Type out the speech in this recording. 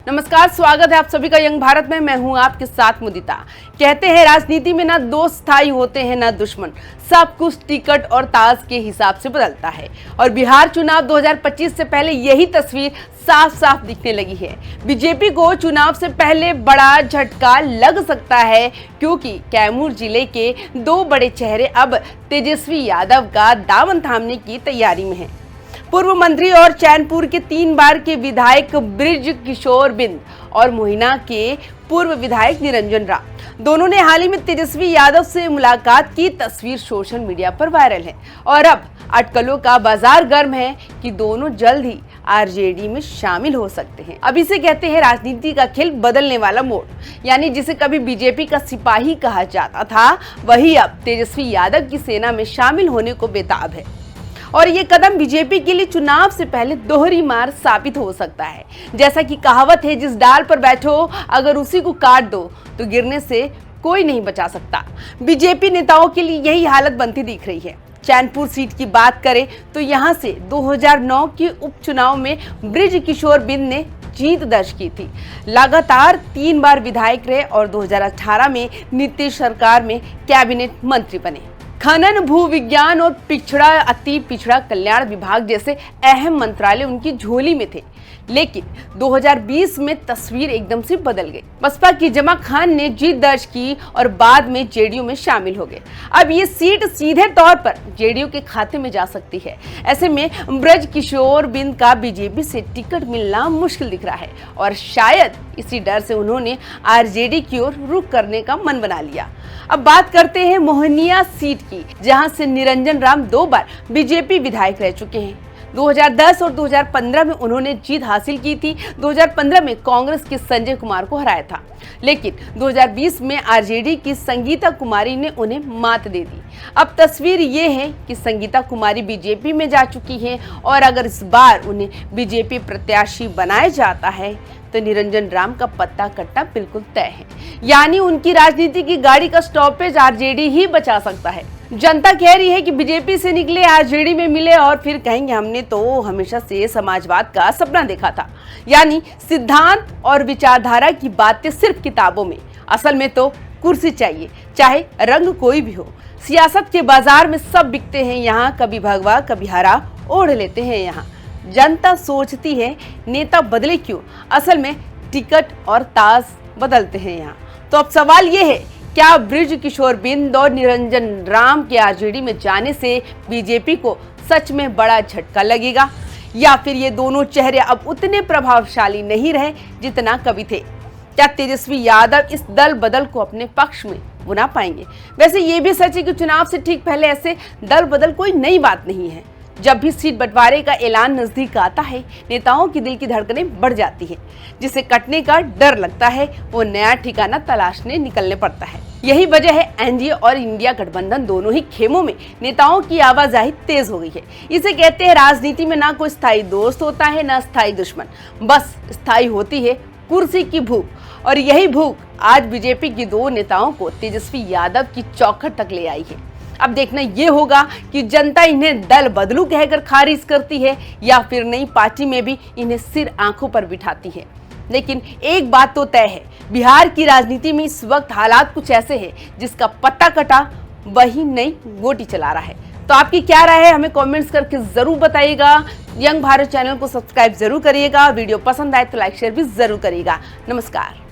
नमस्कार, स्वागत है आप सभी का यंग भारत में। मैं हूं आपके साथ मुदिता। कहते हैं राजनीति में ना दोस्त स्थायी होते हैं ना दुश्मन, सब कुछ टिकट और ताश के हिसाब से बदलता है। और बिहार चुनाव 2025 से पहले यही तस्वीर साफ साफ दिखने लगी है। बीजेपी को चुनाव से पहले बड़ा झटका लग सकता है, क्योंकि कैमूर जिले के दो बड़े चेहरे अब तेजस्वी यादव का दामन थामने की तैयारी में हैं। पूर्व मंत्री और चैनपुर के 3 बार के विधायक बृज किशोर बिंद और मोहिना के पूर्व विधायक निरंजन राम दोनों ने हाल ही में तेजस्वी यादव से मुलाकात की तस्वीर सोशल मीडिया पर वायरल है। और अब अटकलों का बाजार गर्म है कि दोनों जल्द ही आरजेडी में शामिल हो सकते हैं। अब इसे कहते हैं राजनीति का खेल बदलने वाला मोड़, यानी जिसे कभी बीजेपी का सिपाही कहा जाता था, वही अब तेजस्वी यादव की सेना में शामिल होने को बेताब है। और ये कदम बीजेपी के लिए चुनाव से पहले दोहरी मार साबित हो सकता है। जैसा कि कहावत है, जिस डाल पर बैठो अगर उसी को काट दो तो गिरने से कोई नहीं बचा सकता। बीजेपी नेताओं के लिए यही हालत बनती दिख रही है। चैनपुर सीट की बात करें तो यहां से 2009 के उपचुनाव में बृज किशोर बिंद ने जीत दर्ज की थी। लगातार 3 बार विधायक रहे और 2018 में नीतीश सरकार में कैबिनेट मंत्री बने। खनन, भू विज्ञान और पिछड़ा अति पिछड़ा कल्याण विभाग जैसे अहम मंत्रालय उनकी झोली में थे। लेकिन 2020 में तस्वीर एकदम से बदल गई। बसपा की जमा खान ने जीत दर्ज की और बाद में जेडीयू में शामिल हो गए। अब ये सीट सीधे तौर पर जेडीयू के खाते में जा सकती है। ऐसे में बृज किशोर बिंद का बीजेपी से टिकट मिलना मुश्किल दिख रहा है और शायद इसी डर से उन्होंने आरजेडी की ओर रुख करने का मन बना लिया। अब बात करते हैं मोहनिया सीट की, जहां से निरंजन राम 2 बार बीजेपी विधायक रह चुके हैं। 2010 और 2015 में उन्होंने जीत हासिल की थी। 2015 में कांग्रेस के संजय कुमार को हराया था, लेकिन 2020 में आरजेडी की संगीता कुमारी ने उन्हें मात दे दी। अब तस्वीर ये है कि संगीता कुमारी बीजेपी में जा चुकी हैं और अगर इस बार उन्हें बीजेपी प्रत्याशी बनाया जाता है तो निरंजन राम का पत्ता कट्टा बिल्कुल तय है, यानी उनकी राजनीति की गाड़ी का स्टॉपेज आरजेडी ही बचा सकता है। जनता कह रही है कि बीजेपी से निकले आरजेडी में मिले और फिर कहेंगे हमने तो हमेशा से समाजवाद का सपना देखा था। यानी सिद्धांत और विचारधारा की बातें सिर्फ किताबों में, असल में तो कुर्सी चाहिए, चाहे रंग कोई भी हो। सियासत के बाजार में सब बिकते हैं यहाँ, कभी भगवा कभी हरा ओढ़ लेते हैं यहाँ। जनता सोचती है नेता बदले क्यों, असल में टिकट और ताश बदलते हैं यहाँ। तो अब सवाल ये है, क्या बृज किशोर बिंद और निरंजन राम के आरजेडी में जाने से बीजेपी को सच में बड़ा झटका लगेगा, या फिर ये दोनों चेहरे अब उतने प्रभावशाली नहीं रहे जितना कभी थे? क्या तेजस्वी यादव इस दल बदल को अपने पक्ष में बुना पाएंगे? वैसे ये भी सच है कि चुनाव से ठीक पहले ऐसे दल बदल कोई नई बात नहीं है। जब भी सीट बंटवारे का ऐलान नजदीक आता है, नेताओं की दिल की धड़कनें बढ़ जाती है। जिसे कटने का डर लगता है वो नया ठिकाना तलाशने निकलने पड़ता है। यही वजह है एनडीए और इंडिया गठबंधन दोनों ही खेमों में नेताओं की आवाजाही तेज हो गई है। इसे कहते हैं राजनीति में ना कोई स्थायी दोस्त होता है ना स्थायी दुश्मन, बस स्थायी होती है कुर्सी की भूख। और यही भूख आज बीजेपी के 2 नेताओं को तेजस्वी यादव की चौखट तक ले आई है। अब देखना ये होगा कि जनता इन्हें दल बदलू कहकर खारिज करती है या फिर नई पार्टी में भी इन्हें सिर आंखों पर बिठाती है। लेकिन एक बात तो तय है, बिहार की राजनीति में इस वक्त हालात कुछ ऐसे हैं जिसका पत्ता कटा वही नई गोटी चला रहा है। तो आपकी क्या राय है, हमें कमेंट्स करके जरूर बताइएगा। यंग भारत चैनल को सब्सक्राइब जरूर करिएगा। वीडियो पसंद आए तो लाइक शेयर भी जरूर करिएगा। नमस्कार।